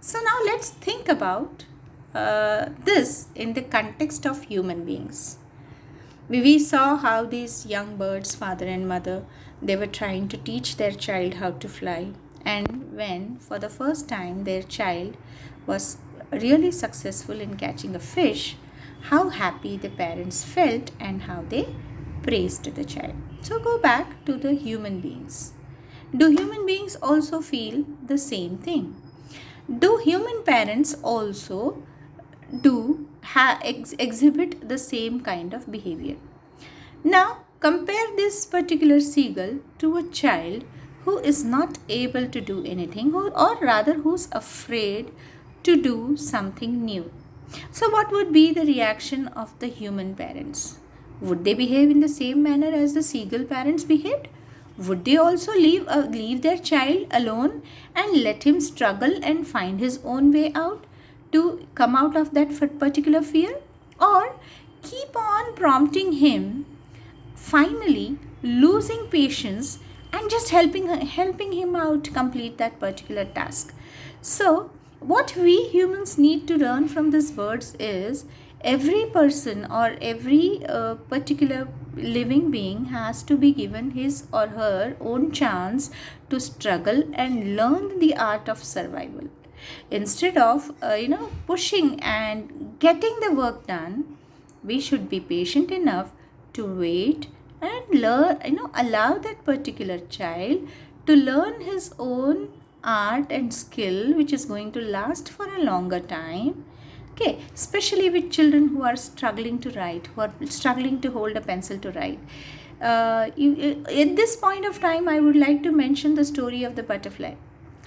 So now let's think about this in the context of human beings. We saw how these young birds, father and mother, they were trying to teach their child how to fly. And when, for the first time, their child was really successful in catching a fish, how happy the parents felt and how they praised the child. So go back to the human beings. Do human beings also feel the same thing? Do human parents also exhibit the same kind of behavior? Now, compare this particular seagull to a child who is not able to do anything, or rather, who's afraid to do something new. So, what would be the reaction of the human parents? Would they behave in the same manner as the seagull parents behaved? Would they also leave their child alone and let him struggle and find his own way out to come out of that particular fear? Or keep on prompting him, finally losing patience and just helping him out complete that particular task? So what we humans need to learn from these birds is every person or every particular living being has to be given his or her own chance to struggle and learn the art of survival. Instead of pushing and getting the work done, we should be patient enough to wait and learn, allow that particular child to learn his own art and skill, which is going to last for a longer time. Okay, especially with children who are struggling to write, who are struggling to hold a pencil to write. At this point of time, I would like to mention the story of the butterfly.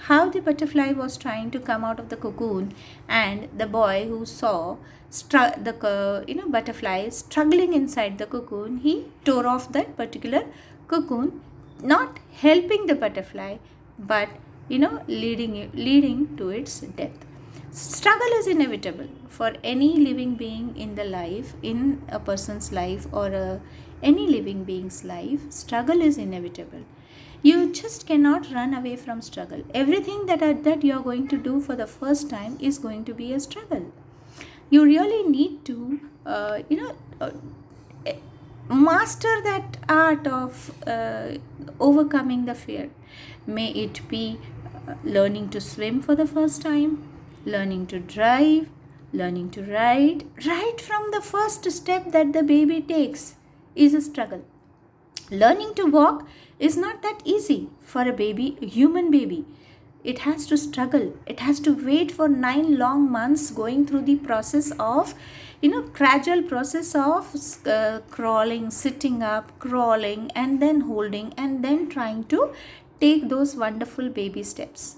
How the butterfly was trying to come out of the cocoon, and the boy who saw the butterfly struggling inside the cocoon, he tore off that particular cocoon, not helping the butterfly, but leading to its death. Struggle is inevitable for any living being in the life, in a person's life, or any living being's life. Struggle is inevitable. You just cannot run away from struggle. Everything that you are going to do for the first time is going to be a struggle. You really need to master that art of overcoming the fear. May it be learning to swim for the first time, learning to drive, learning to ride. Right from the first step that the baby takes is a struggle. Learning to walk is not that easy for a baby, a human baby. It has to struggle. It has to wait for 9 long months going through the process of, gradual process of crawling, sitting up, crawling, and then holding, and then trying to take those wonderful baby steps.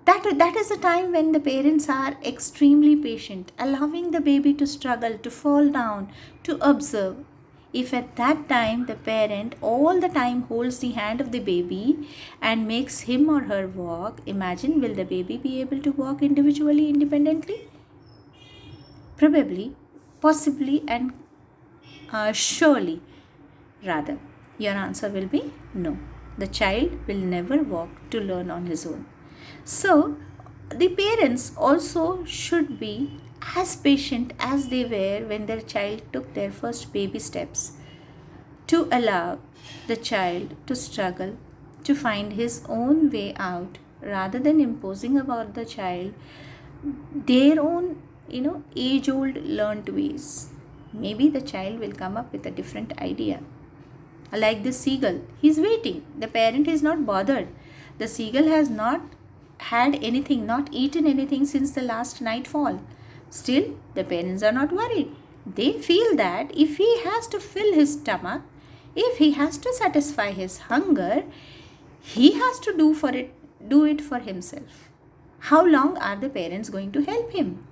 That is a time when the parents are extremely patient, allowing the baby to struggle, to fall down, to observe. If at that time the parent all the time holds the hand of the baby and makes him or her walk, imagine, will the baby be able to walk individually, independently? Probably, possibly, and surely, rather, your answer will be no. The child will never walk to learn on his own. So, the parents also should be as patient as they were when their child took their first baby steps, to allow the child to struggle, to find his own way out, rather than imposing about the child their own, age old learned ways. Maybe the child will come up with a different idea. Like the seagull, he's waiting. The parent is not bothered. The seagull has not had anything, not eaten anything since the last nightfall. Still, the parents are not worried. They feel that if he has to fill his stomach, if he has to satisfy his hunger, he has to do it for himself. How long are the parents going to help him?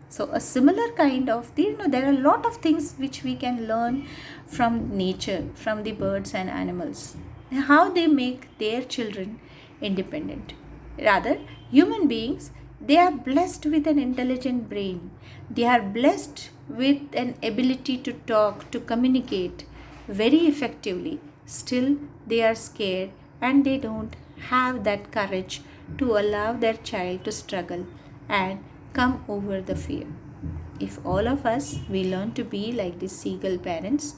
So a similar kind of, there are a lot of things which we can learn from nature, from the birds and animals, how they make their children independent. Rather, human beings, they are blessed with an intelligent brain. They are blessed with an ability to talk, to communicate very effectively. Still, they are scared and they don't have that courage to allow their child to struggle and come over the fear. If all of us we learn to be like these seagull parents,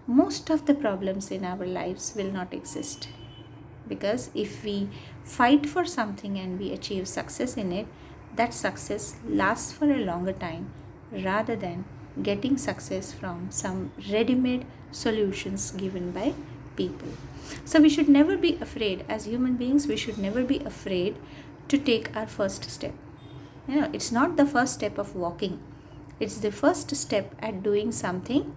most of the problems in our lives will not exist. Because if we fight for something and we achieve success in it, that success lasts for a longer time rather than getting success from some ready made solutions given by people. So, we should never be afraid, as human beings, we should never be afraid to take our first step. It's not the first step of walking, it's the first step at doing something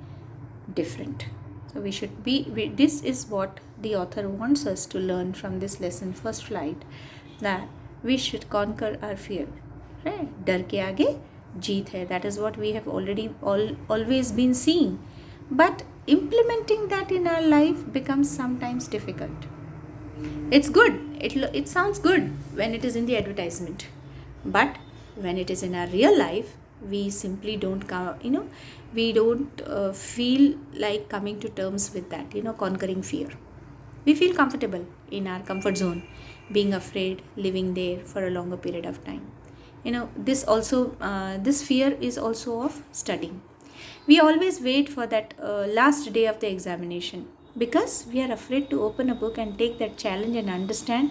different. So this is what the author wants us to learn from this lesson, first flight, that we should conquer our fear. Right? डर के आगे जीत है. That is what we have always been seeing. But implementing that in our life becomes sometimes difficult. It's good. It sounds good when it is in the advertisement. But when it is in our real life, we simply don't come, we don't feel like coming to terms with that, conquering fear. We feel comfortable in our comfort zone, being afraid, living there for a longer period of time. This fear is also of studying. We always wait for that last day of the examination because we are afraid to open a book and take that challenge and understand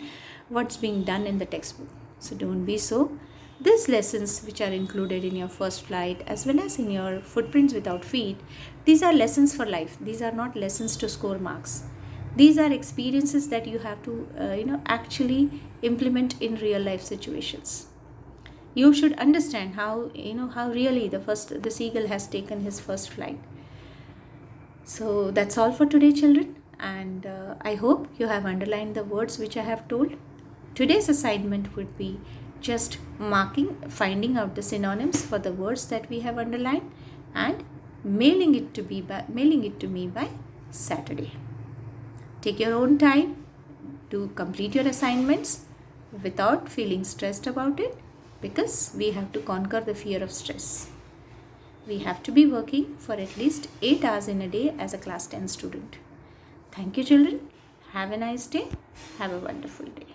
what's being done in the textbook. So don't be so. These lessons, which are included in your first flight as well as in your footprints without feet, these are lessons for life. These are not lessons to score marks. These are experiences that you have to, actually implement in real life situations. You should understand how really the seagull has taken his first flight. So that's all for today, children, and I hope you have underlined the words which I have told. Today's assignment would be just finding out the synonyms for the words that we have underlined and mailing it to me by Saturday. Take your own time to complete your assignments without feeling stressed about it, because we have to conquer the fear of stress. We have to be working for at least 8 hours in a day as a class 10 student. Thank you, children. Have a nice day. Have a wonderful day.